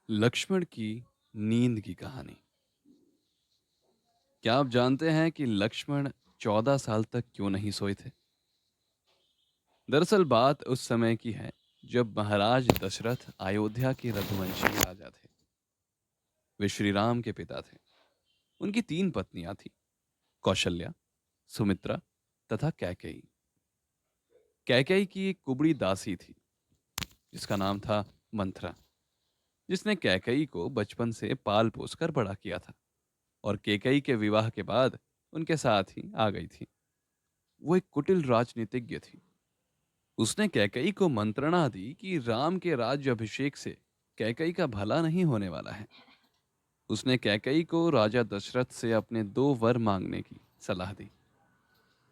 लक्ष्मण की नींद की कहानी। क्या आप जानते हैं कि लक्ष्मण 14 साल तक क्यों नहीं सोए थे? दरअसल बात उस समय की है जब महाराज दशरथ अयोध्या के रघुवंशी राजा थे। वे श्री राम के पिता थे। उनकी 3 पत्नियां थीं, कौशल्या, सुमित्रा तथा कैकेयी। कैकेयी की एक कुबड़ी दासी थी जिसका नाम था मंथरा, जिसने कैकेयी को बचपन से पाल पोस कर बड़ा किया था और कैकेयी के विवाह के बाद उनके साथ ही आ गई थी। वो एक कुटिल राजनीतिज्ञ थी। उसने कैकेयी को मंत्रणा दी कि राम के राज्य अभिषेक से कैकेयी का भला नहीं होने वाला है। उसने कैकेयी को राजा दशरथ से अपने 2 वर मांगने की सलाह दी।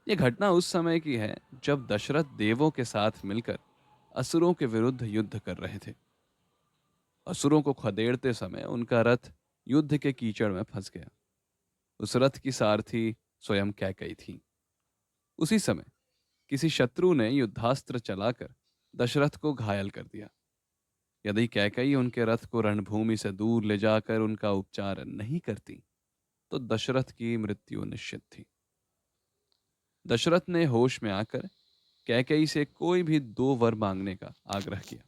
यह घटना उस समय की है जब दशरथ देवों के साथ मिलकर असुरों के विरुद्ध युद्ध कर रहे थे। असुरों को खदेड़ते समय उनका रथ युद्ध के कीचड़ में फंस गया। उस रथ की सारथी स्वयं कैकेयी थी। उसी समय किसी शत्रु ने युद्धास्त्र चलाकर दशरथ को घायल कर दिया। यदि कैकेयी उनके रथ को रणभूमि से दूर ले जाकर उनका उपचार नहीं करती तो दशरथ की मृत्यु निश्चित थी। दशरथ ने होश में आकर कैकेयी से कोई भी 2 वर मांगने का आग्रह किया।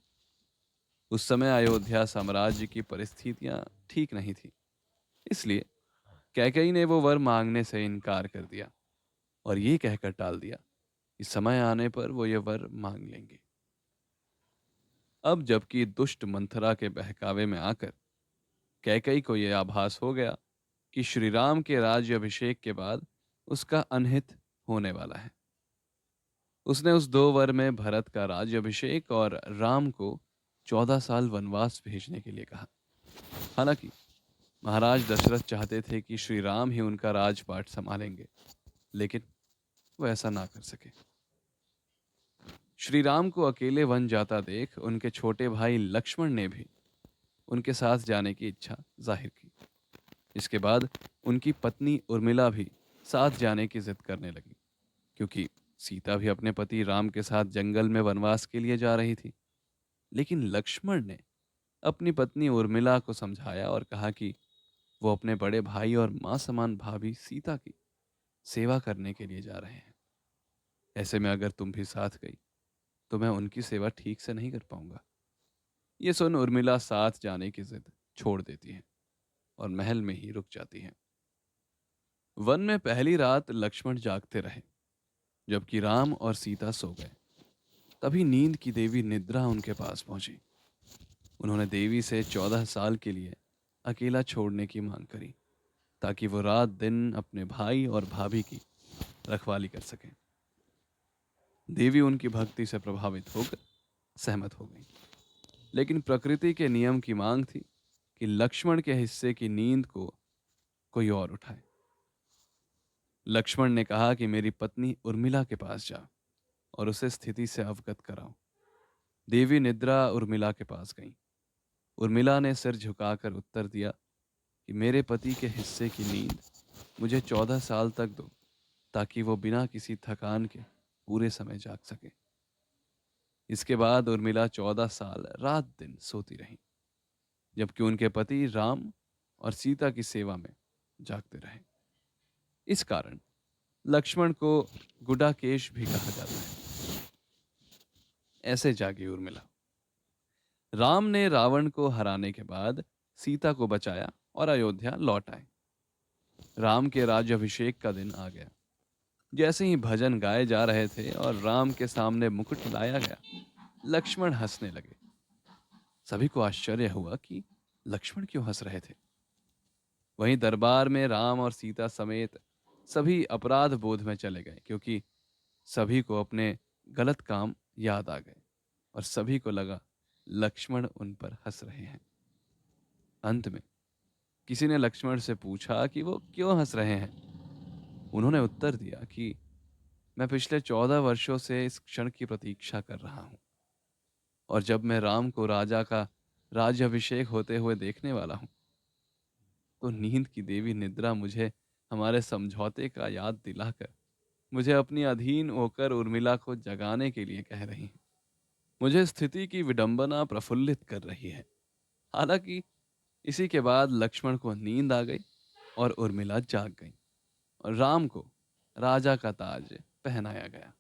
उस समय अयोध्या साम्राज्य की परिस्थितियां ठीक नहीं थी, इसलिए कैकेयी ने वो वर मांगने से इनकार कर दिया और ये कहकर टाल दिया कि समय आने पर वो ये वर मांग लेंगे। अब जबकि दुष्ट मंथरा के बहकावे में आकर कैकेयी को यह आभास हो गया कि श्री राम के राज्य अभिषेक के बाद उसका अनहित होने वाला है, उसने उस 2 वर में भरत का राज्य अभिषेक और राम को 14 साल वनवास भेजने के लिए कहा। हालांकि महाराज दशरथ चाहते थे कि श्री राम ही उनका राजपाट संभालेंगे, लेकिन वो ऐसा ना कर सके। श्री राम को अकेले वन जाता देख उनके छोटे भाई लक्ष्मण ने भी उनके साथ जाने की इच्छा जाहिर की। इसके बाद उनकी पत्नी उर्मिला भी साथ जाने की जिद करने लगी, क्योंकि सीता भी अपने पति राम के साथ जंगल में वनवास के लिए जा रही थी। लेकिन लक्ष्मण ने अपनी पत्नी उर्मिला को समझाया और कहा कि वो अपने बड़े भाई और मां समान भाभी सीता की सेवा करने के लिए जा रहे हैं। ऐसे में अगर तुम भी साथ गई तो मैं उनकी सेवा ठीक से नहीं कर पाऊंगा। ये सुन उर्मिला साथ जाने की जिद छोड़ देती है और महल में ही रुक जाती है। वन में पहली रात लक्ष्मण जागते रहे, जबकि राम और सीता सो गए। तभी नींद की देवी निद्रा उनके पास पहुंची। उन्होंने देवी से 14 साल के लिए अकेला छोड़ने की मांग करी, ताकि वो रात दिन अपने भाई और भाभी की रखवाली कर सकें। देवी उनकी भक्ति से प्रभावित होकर सहमत हो गई, लेकिन प्रकृति के नियम की मांग थी कि लक्ष्मण के हिस्से की नींद को कोई और उठाए। लक्ष्मण ने कहा कि मेरी पत्नी उर्मिला के पास जाओ और उसे स्थिति से अवगत कराओ। देवी निद्रा उर्मिला के पास गई। उर्मिला ने सिर झुकाकर उत्तर दिया कि मेरे पति के हिस्से की नींद मुझे 14 साल तक दो, ताकि वो बिना किसी थकान के पूरे समय जाग सके। इसके बाद उर्मिला 14 साल रात दिन सोती रही, जबकि उनके पति राम और सीता की सेवा में जागते रहे। इस कारण लक्ष्मण को गुडाकेश भी कहा जाता है। ऐसे जागी उर्मिला। राम ने रावण को हराने के बाद सीता को बचाया और अयोध्या लौट आए। राम के राज्याभिषेक का दिन आ गया। जैसे ही भजन गाए जा रहे थे और राम के सामने मुकुट लाया गया, लक्ष्मण हंसने लगे। सभी को आश्चर्य हुआ कि लक्ष्मण क्यों हंस रहे थे। वहीं दरबार में राम और सीता समेत सभी अपराध बोध में चले गए, क्योंकि सभी को अपने गलत काम याद आ गए और सभी को लगा लक्ष्मण उन पर हंस रहे हैं। अंत में किसी ने लक्ष्मण से पूछा कि वो क्यों हंस रहे हैं। उन्होंने उत्तर दिया कि मैं पिछले 14 वर्षों से इस क्षण की प्रतीक्षा कर रहा हूं, और जब मैं राम को राजा का राज्याभिषेक होते हुए देखने वाला हूं, तो नींद की देवी निद्रा मुझे हमारे समझौते का याद दिलाकर मुझे अपनी अधीन होकर उर्मिला को जगाने के लिए कह रही है। मुझे स्थिति की विडंबना प्रफुल्लित कर रही है। हालांकि इसी के बाद लक्ष्मण को नींद आ गई और उर्मिला जाग गई और राम को राजा का ताज पहनाया गया।